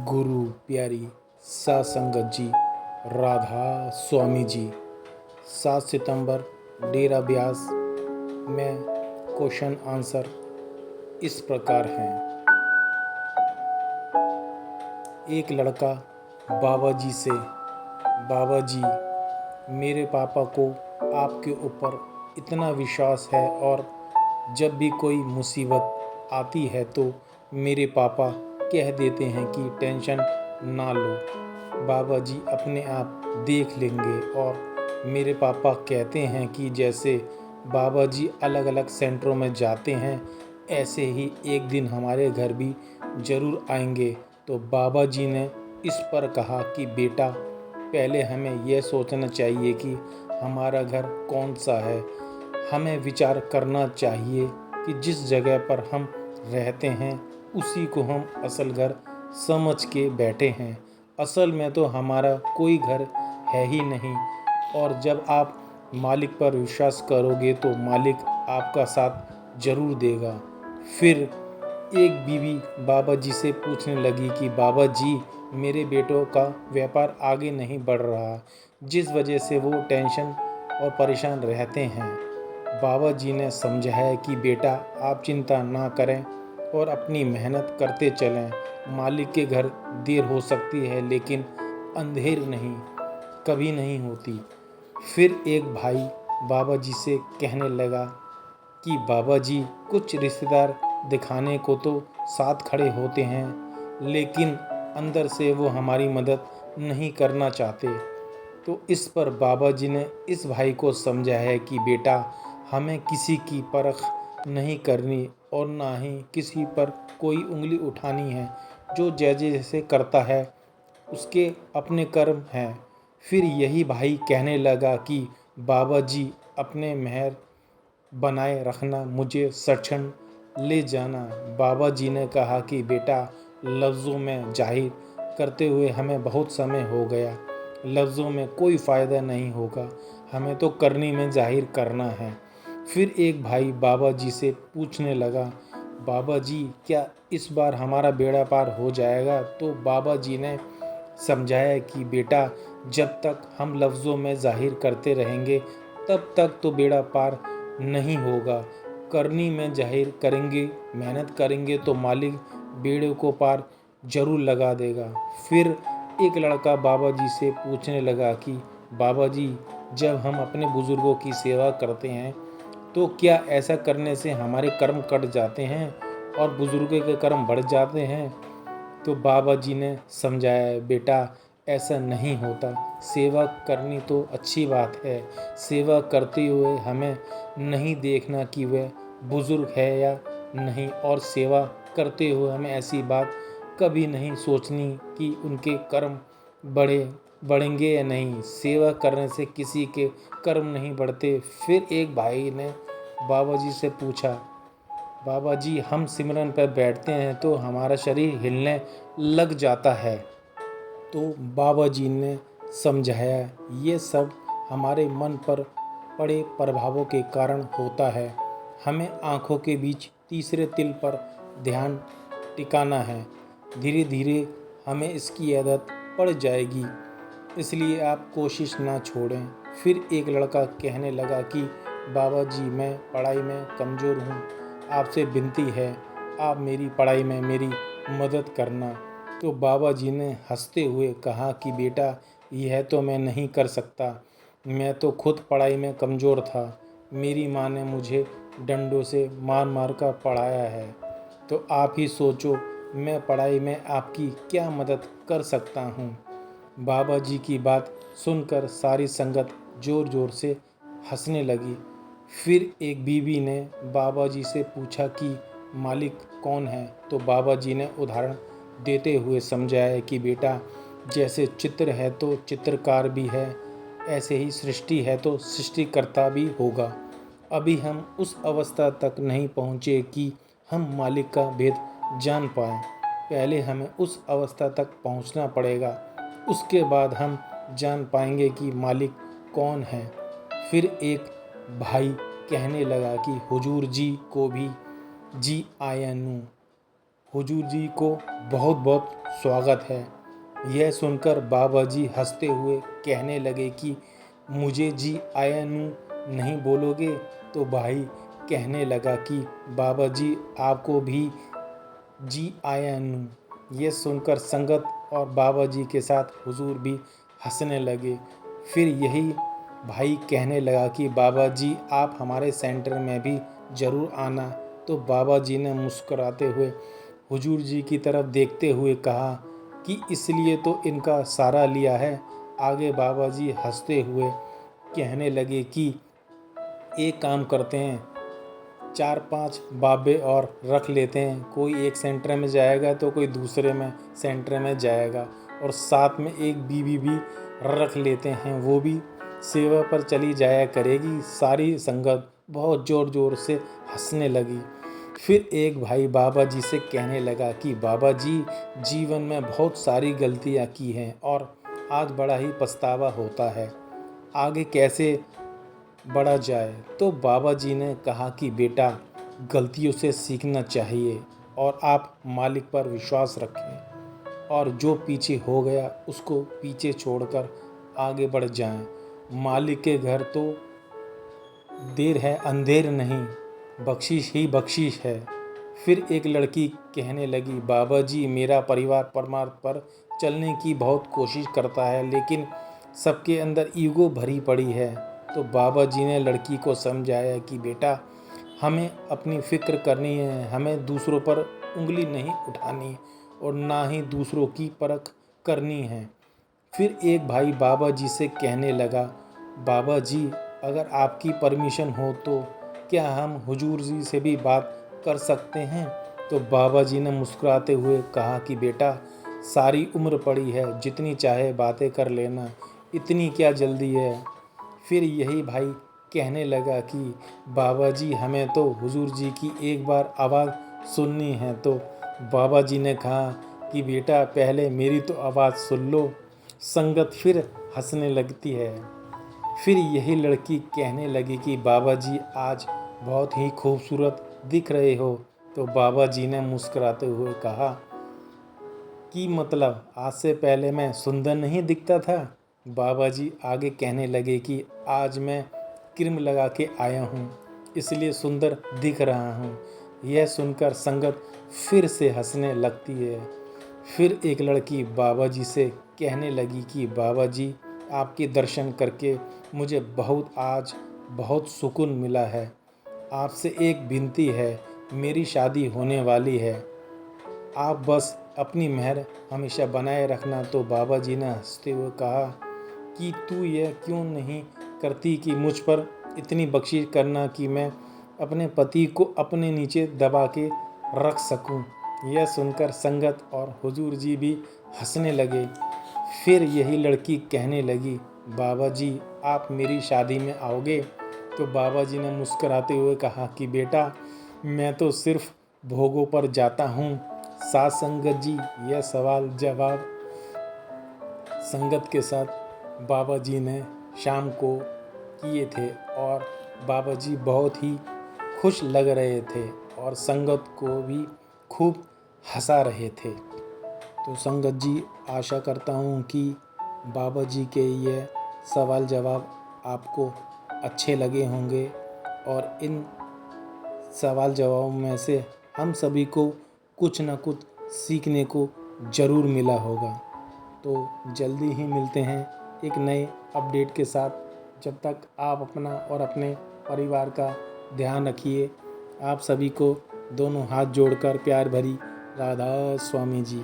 गुरु प्यारी सात संगत जी, राधा स्वामी जी। 7 सितंबर डेरा ब्यास में क्वेश्चन आंसर इस प्रकार हैं। एक लड़का बाबा जी से, बाबा जी मेरे पापा को आपके ऊपर इतना विश्वास है और जब भी कोई मुसीबत आती है तो मेरे पापा कह देते हैं कि टेंशन ना लो, बाबा जी अपने आप देख लेंगे। और मेरे पापा कहते हैं कि जैसे बाबा जी अलग अलग सेंटरों में जाते हैं ऐसे ही एक दिन हमारे घर भी ज़रूर आएंगे। तो बाबा जी ने इस पर कहा कि बेटा पहले हमें यह सोचना चाहिए कि हमारा घर कौन सा है। हमें विचार करना चाहिए कि जिस जगह पर हम रहते हैं उसी को हम असल घर समझ के बैठे हैं। असल में तो हमारा कोई घर है ही नहीं। और जब आप मालिक पर विश्वास करोगे तो मालिक आपका साथ जरूर देगा। फिर एक बीवी बाबा जी से पूछने लगी कि बाबा जी मेरे बेटों का व्यापार आगे नहीं बढ़ रहा, जिस वजह से वो टेंशन और परेशान रहते हैं। बाबा जी ने समझाया कि बेटा आप चिंता ना करें और अपनी मेहनत करते चलें। मालिक के घर देर हो सकती है लेकिन अंधेर नहीं, कभी नहीं होती। फिर एक भाई बाबा जी से कहने लगा कि बाबा जी कुछ रिश्तेदार दिखाने को तो साथ खड़े होते हैं लेकिन अंदर से वो हमारी मदद नहीं करना चाहते। तो इस पर बाबा जी ने इस भाई को समझाया कि बेटा हमें किसी की परख नहीं करनी और ना ही किसी पर कोई उंगली उठानी है। जो जैसे जैसे करता है उसके अपने कर्म हैं। फिर यही भाई कहने लगा कि बाबा जी अपने मेहर बनाए रखना, मुझे सचखंड ले जाना। बाबा जी ने कहा कि बेटा लफ्ज़ों में जाहिर करते हुए हमें बहुत समय हो गया, लफ्ज़ों में कोई फ़ायदा नहीं होगा, हमें तो करनी में जाहिर करना है। फिर एक भाई बाबा जी से पूछने लगा बाबा जी क्या इस बार हमारा बेड़ा पार हो जाएगा। तो बाबा जी ने समझाया कि बेटा जब तक हम लफ्ज़ों में जाहिर करते रहेंगे तब तक तो बेड़ा पार नहीं होगा। करनी में जाहिर करेंगे, मेहनत करेंगे तो मालिक बेड़े को पार जरूर लगा देगा। फिर एक लड़का बाबा जी से पूछने लगा कि बाबा जी जब हम अपने बुज़ुर्गों की सेवा करते हैं तो क्या ऐसा करने से हमारे कर्म कट जाते हैं और बुज़ुर्गों के कर्म बढ़ जाते हैं। तो बाबा जी ने समझाया बेटा ऐसा नहीं होता, सेवा करनी तो अच्छी बात है। सेवा करते हुए हमें नहीं देखना कि वह बुज़ुर्ग है या नहीं, और सेवा करते हुए हमें ऐसी बात कभी नहीं सोचनी कि उनके कर्म बढ़ेंगे या नहीं। सेवा करने से किसी के कर्म नहीं बढ़ते। फिर एक भाई ने बाबा जी से पूछा बाबा जी हम सिमरन पर बैठते हैं तो हमारा शरीर हिलने लग जाता है। तो बाबा जी ने समझाया ये सब हमारे मन पर पड़े प्रभावों के कारण होता है। हमें आँखों के बीच तीसरे तिल पर ध्यान टिकाना है, धीरे धीरे हमें इसकी आदत पड़ जाएगी, इसलिए आप कोशिश ना छोड़ें। फिर एक लड़का कहने लगा कि बाबा जी मैं पढ़ाई में कमज़ोर हूँ, आपसे विनती है आप मेरी पढ़ाई में मेरी मदद करना। तो बाबा जी ने हंसते हुए कहा कि बेटा यह तो मैं नहीं कर सकता, मैं तो खुद पढ़ाई में कमज़ोर था, मेरी माँ ने मुझे डंडों से मार मार कर पढ़ाया है। तो आप ही सोचो मैं पढ़ाई में आपकी क्या मदद कर सकता हूँ। बाबा जी की बात सुनकर सारी संगत ज़ोर ज़ोर से हंसने लगी। फिर एक बीवी ने बाबा जी से पूछा कि मालिक कौन है। तो बाबा जी ने उदाहरण देते हुए समझाया कि बेटा जैसे चित्र है तो चित्रकार भी है, ऐसे ही सृष्टि है तो सृष्टिकर्ता भी होगा। अभी हम उस अवस्था तक नहीं पहुँचे कि हम मालिक का भेद जान पाएँ। पहले हमें उस अवस्था तक पहुँचना पड़ेगा, उसके बाद हम जान पाएंगे कि मालिक कौन है। फिर एक भाई कहने लगा कि हुजूर जी को भी जी आया नू। हुजूर जी को बहुत बहुत स्वागत है। यह सुनकर बाबा जी हंसते हुए कहने लगे कि मुझे जी आया नू नहीं बोलोगे? तो भाई कहने लगा कि बाबा जी आपको भी जी आया नू। ये सुनकर संगत और बाबा जी के साथ हुजूर भी हंसने लगे। फिर यही भाई कहने लगा कि बाबा जी आप हमारे सेंटर में भी ज़रूर आना। तो बाबा जी ने मुस्कुराते हुए हुजूर जी की तरफ देखते हुए कहा कि इसलिए तो इनका सहारा लिया है। आगे बाबा जी हंसते हुए कहने लगे कि एक काम करते हैं, 4-5 बाबे और रख लेते हैं। कोई एक सेंटर में जाएगा तो कोई दूसरे में सेंटर में जाएगा, और साथ में एक बीवी भी रख लेते हैं, वो भी सेवा पर चली जाया करेगी। सारी संगत बहुत ज़ोर ज़ोर से हंसने लगी। फिर एक भाई बाबा जी से कहने लगा कि बाबा जी जीवन में बहुत सारी गलतियाँ की हैं और आज बड़ा ही पछतावा होता है, आगे कैसे बढ़ा जाए। तो बाबा जी ने कहा कि बेटा गलतियों से सीखना चाहिए और आप मालिक पर विश्वास रखें, और जो पीछे हो गया उसको पीछे छोड़कर आगे बढ़ जाएं। मालिक के घर तो देर है अंधेर नहीं, बख्शिश ही बख्शिश है। फिर एक लड़की कहने लगी बाबा जी मेरा परिवार परमार्थ पर चलने की बहुत कोशिश करता है, लेकिन सबके अंदर ईगो भरी पड़ी है। तो बाबा जी ने लड़की को समझाया कि बेटा हमें अपनी फ़िक्र करनी है, हमें दूसरों पर उंगली नहीं उठानी और ना ही दूसरों की परख करनी है। फिर एक भाई बाबा जी से कहने लगा बाबा जी अगर आपकी परमिशन हो तो क्या हम हुजूर जी से भी बात कर सकते हैं? तो बाबा जी ने मुस्कुराते हुए कहा कि बेटा सारी उम्र पड़ी है, जितनी चाहे बातें कर लेना, इतनी क्या जल्दी है। फिर यही भाई कहने लगा कि बाबा जी हमें तो हुजूर जी की एक बार आवाज़ सुननी है। तो बाबा जी ने कहा कि बेटा पहले मेरी तो आवाज़ सुन लो। संगत फिर हंसने लगती है। फिर यही लड़की कहने लगी कि बाबा जी आज बहुत ही खूबसूरत दिख रहे हो। तो बाबा जी ने मुस्कुराते हुए कहा कि मतलब आज से पहले मैं सुंदर नहीं दिखता था? बाबा जी आगे कहने लगे कि आज मैं क्रीम लगा के आया हूँ, इसलिए सुंदर दिख रहा हूँ। यह सुनकर संगत फिर से हंसने लगती है। फिर एक लड़की बाबा जी से कहने लगी कि बाबा जी आपके दर्शन करके मुझे आज बहुत सुकून मिला है। आपसे एक विनती है, मेरी शादी होने वाली है, आप बस अपनी मेहर हमेशा बनाए रखना। तो बाबा जी ने हंसते हुए कहा कि तू यह क्यों नहीं करती कि मुझ पर इतनी बख्शिश करना कि मैं अपने पति को अपने नीचे दबा के रख सकूं। यह सुनकर संगत और हुजूर जी भी हंसने लगे। फिर यही लड़की कहने लगी बाबा जी आप मेरी शादी में आओगे? तो बाबा जी ने मुस्कुराते हुए कहा कि बेटा मैं तो सिर्फ भोगों पर जाता हूँ। साथ संगत जी यह सवाल जवाब संगत के साथ बाबा जी ने शाम को किए थे, और बाबा जी बहुत ही खुश लग रहे थे और संगत को भी खूब हंसा रहे थे। तो संगत जी आशा करता हूँ कि बाबा जी के ये सवाल जवाब आपको अच्छे लगे होंगे, और इन सवाल जवाबों में से हम सभी को कुछ न कुछ सीखने को ज़रूर मिला होगा। तो जल्दी ही मिलते हैं एक नए अपडेट के साथ। जब तक आप अपना और अपने परिवार का ध्यान रखिए। आप सभी को दोनों हाथ जोड़कर प्यार भरी राधा स्वामी जी।